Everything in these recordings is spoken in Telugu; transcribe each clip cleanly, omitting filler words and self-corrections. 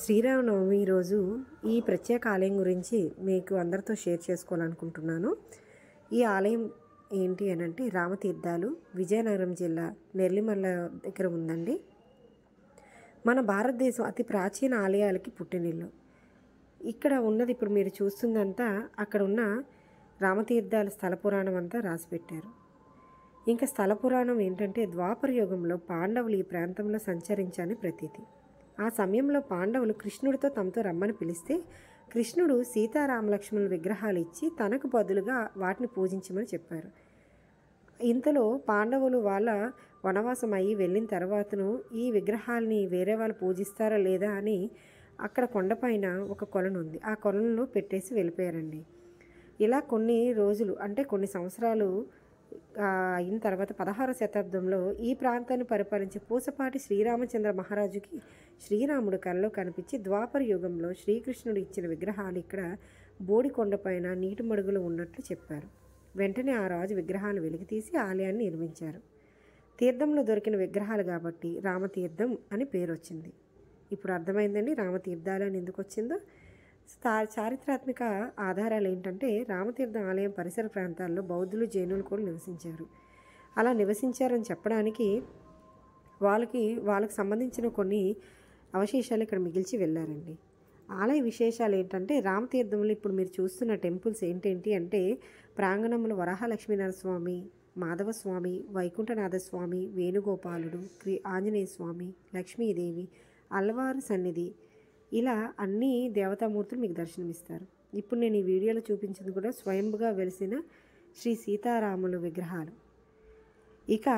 శ్రీరామనవమి రోజు ఈ ప్రత్యేక ఆలయం గురించి మీకు అందరితో షేర్ చేసుకోవాలనుకుంటున్నాను. ఈ ఆలయం ఏంటి అని అంటే రామతీర్థాలు, విజయనగరం జిల్లా నెల్లిమర్ల దగ్గర ఉందండి. మన భారతదేశం అతి ప్రాచీన ఆలయాలకి పుట్టినిల్లు. ఇక్కడ ఉన్నది ఇప్పుడు మీరు చూస్తుందంతా అక్కడ ఉన్న రామతీర్థాల స్థల పురాణం అంతా రాసిపెట్టారు. ఇంకా స్థల పురాణం ఏంటంటే ద్వాపర యుగంలో పాండవులు ఈ ప్రాంతంలో సంచరించని ప్రతీతి. ఆ సమయంలో పాండవులు కృష్ణుడితో తమతో రమ్మని పిలిస్తే కృష్ణుడు సీతారామలక్ష్మణుల విగ్రహాలు ఇచ్చి తనకు బదులుగా వాటిని పూజించమని చెప్పారు. ఇంతలో పాండవులు వాళ్ళ వనవాసం అయ్యి వెళ్ళిన తర్వాతను ఈ విగ్రహాలని వేరే వాళ్ళు పూజిస్తారా లేదా అని అక్కడ కొండపైన ఒక కొలను ఉంది, ఆ కొలంలో పెట్టేసి వెళ్ళిపోయారండి. ఇలా కొన్ని రోజులు అంటే కొన్ని సంవత్సరాలు అయిన తర్వాత 16వ శతాబ్దంలో ఈ ప్రాంతాన్ని పరిపాలించే పూసపాటి శ్రీరామచంద్ర మహారాజుకి శ్రీరాముడు కలలో కనిపించి ద్వాపర యుగంలో శ్రీకృష్ణుడు ఇచ్చిన విగ్రహాలు ఇక్కడ బోడికొండపైన నీటి మడుగులు ఉన్నట్లు చెప్పారు. వెంటనే ఆ రాజు విగ్రహాలను వెలికితీసి ఆలయాన్ని నిర్మించారు. తీర్థంలో దొరికిన విగ్రహాలు కాబట్టి రామతీర్థం అని పేరు వచ్చింది. ఇప్పుడు అర్థమైందండి రామతీర్థాలు అని ఎందుకు వచ్చిందో. చారిత్రాత్మక ఆధారాలు ఏంటంటే రామతీర్థం ఆలయం పరిసర ప్రాంతాల్లో బౌద్ధులు, జైనులు కూడా నివసించారు. అలా నివసించారని చెప్పడానికి వాళ్ళకి సంబంధించిన కొన్ని అవశేషాలు ఇక్కడ మిగిల్చి వెళ్ళారండి. ఆలయ విశేషాలు ఏంటంటే రామతీర్థంలో ఇప్పుడు మీరు చూస్తున్న టెంపుల్స్ ఏంటేంటి అంటే ప్రాంగణంలో వరాహలక్ష్మీనరస్వామి, మాధవస్వామి, వైకుంఠనాథస్వామి, వేణుగోపాలుడు, ఆంజనేయ స్వామి, లక్ష్మీదేవి, అల్వారు సన్నిధి, ఇలా అన్ని దేవతామూర్తులు మీకు దర్శనమిస్తారు. ఇప్పుడు నేను ఈ వీడియోలో చూపించింది కూడా స్వయంగా వెలిసిన శ్రీ సీతారాములు విగ్రహాలు. ఇక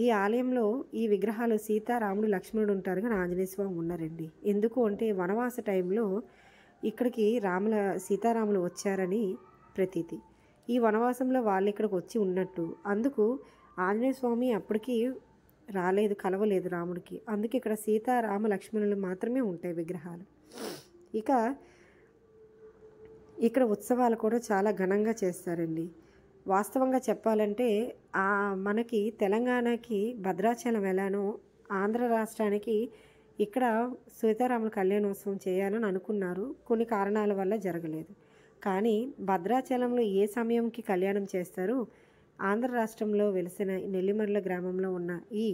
ఈ ఆలయంలో ఈ విగ్రహాలు సీతారాముడు, లక్ష్మణుడు ఉంటారు కానీ ఆంజనేయ స్వామి ఉన్నారండి. ఎందుకు అంటే వనవాస టైంలో ఇక్కడికి సీతారాములు వచ్చారని ప్రతీతి. ఈ వనవాసంలో వాళ్ళు ఇక్కడికి వచ్చి ఉన్నట్టు, అందుకు ఆంజనేయ స్వామి అప్పటికి రాలేదు, కలవలేదు రాముడికి. అందుకే ఇక్కడ సీతారామ లక్ష్మణులు మాత్రమే ఉంటాయి విగ్రహాలు. ఇక ఇక్కడ ఉత్సవాలు కూడా చాలా ఘనంగా చేస్తారండి. వాస్తవంగా చెప్పాలంటే మనకి తెలంగాణకి భద్రాచలం ఎలానో ఆంధ్ర రాష్ట్రానికి ఇక్కడ సీతారాముల కళ్యాణోత్సవం చేయాలని అనుకున్నారు. కొన్ని కారణాల వల్ల జరగలేదు. కానీ భద్రాచలంలో ఏ సమయంకి కళ్యాణం చేస్తారు, ఆంధ్ర రాష్ట్రంలో వెలిసిన నెల్లిమర్ల గ్రామంలో ఉన్న ఈ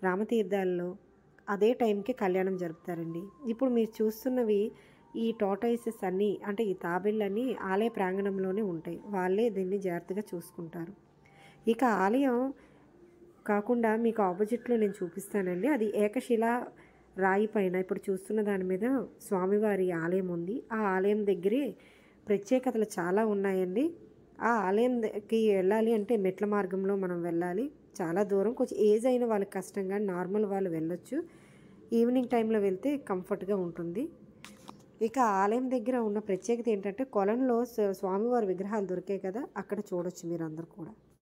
రామతీర్థాల్లో అదే టైంకి కళ్యాణం జరుపుతారండి. ఇప్పుడు మీరు చూస్తున్నవి ఈ టోటైసెస్ అన్నీ అంటే ఈ తాబేళ్ళన్నీ ఆలయ ప్రాంగణంలోనే ఉంటాయి. వాళ్ళే దీన్ని జాగ్రత్తగా చూసుకుంటారు. ఇక ఆలయం కాకుండా మీకు ఆపోజిట్లో నేను చూపిస్తానండి. అది ఏకశిలా రాయి పైన ఇప్పుడు చూస్తున్న దాని మీద స్వామివారి ఆలయం ఉంది. ఆ ఆలయం దగ్గరే ప్రత్యేకతలు చాలా ఉన్నాయండి. ఆ ఆలయంకి వెళ్ళాలి అంటే మెట్ల మార్గంలో మనం వెళ్ళాలి, చాలా దూరం. కొంచెం ఏజ్ అయిన వాళ్ళకి కష్టం కానీ నార్మల్ వాళ్ళు వెళ్ళొచ్చు. ఈవినింగ్ టైంలో వెళ్తే కంఫర్ట్గా ఉంటుంది. ఇక ఆలయం దగ్గర ఉన్న ప్రత్యేకత ఏంటంటే కొలంలో స్వామివారి విగ్రహాలు దొరికాయి కదా, అక్కడ చూడొచ్చు మీరు అందరు కూడా.